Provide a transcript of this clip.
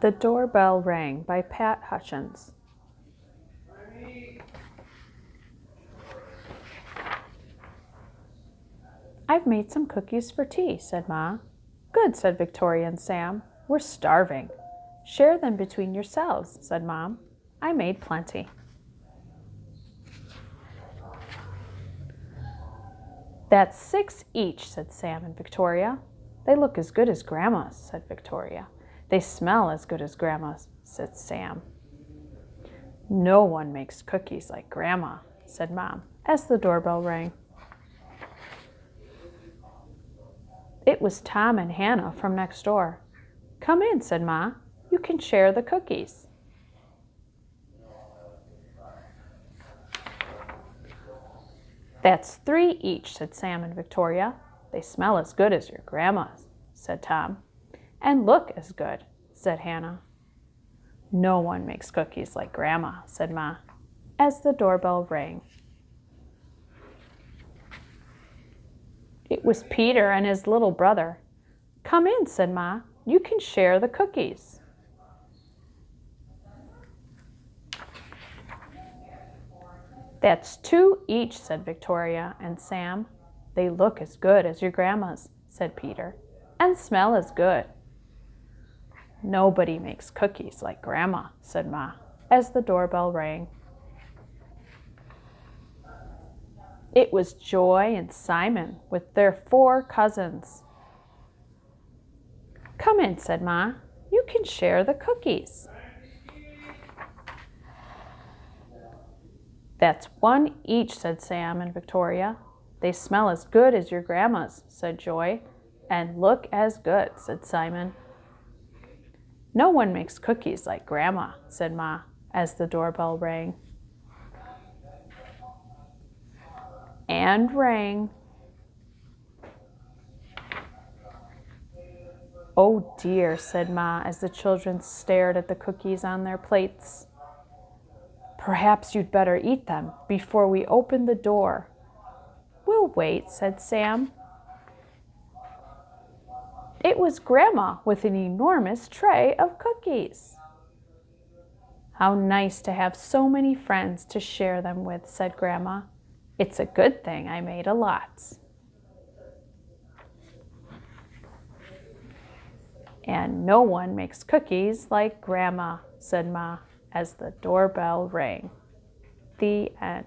The Doorbell Rang by Pat Hutchins. I've made some cookies for tea, said Ma. Good, said Victoria and Sam. We're starving. Share them between yourselves, said Mom. I made plenty. That's 6 each, said Sam and Victoria. They look as good as Grandma's, said Victoria. They smell as good as Grandma's, said Sam. No one makes cookies like Grandma, said Mom, as the doorbell rang. It was Tom and Hannah from next door. Come in, said Ma. You can share the cookies. That's 3 each, said Sam and Victoria. They smell as good as your Grandma's, said Tom. And look as good, said Hannah. No one makes cookies like Grandma, said Ma, as the doorbell rang. It was Peter and his little brother. Come in, said Ma. You can share the cookies. That's 2 each, said Victoria and Sam. They look as good as your Grandma's, said Peter, and smell as good. Nobody makes cookies like Grandma, said Ma, as the doorbell rang. It was Joy and Simon with their 4 cousins. Come in, said Ma. You can share the cookies. That's 1 each, said Sam and Victoria. They smell as good as your Grandma's, said Joy, and look as good, said Simon. No one makes cookies like Grandma, said Ma, as the doorbell rang. And rang. Oh dear, said Ma, as the children stared at the cookies on their plates. Perhaps you'd better eat them before we open the door. We'll wait, said Sam. It was Grandma with an enormous tray of cookies. How nice to have so many friends to share them with, said Grandma. It's a good thing I made a lot. And no one makes cookies like Grandma, said Ma, as the doorbell rang. The end.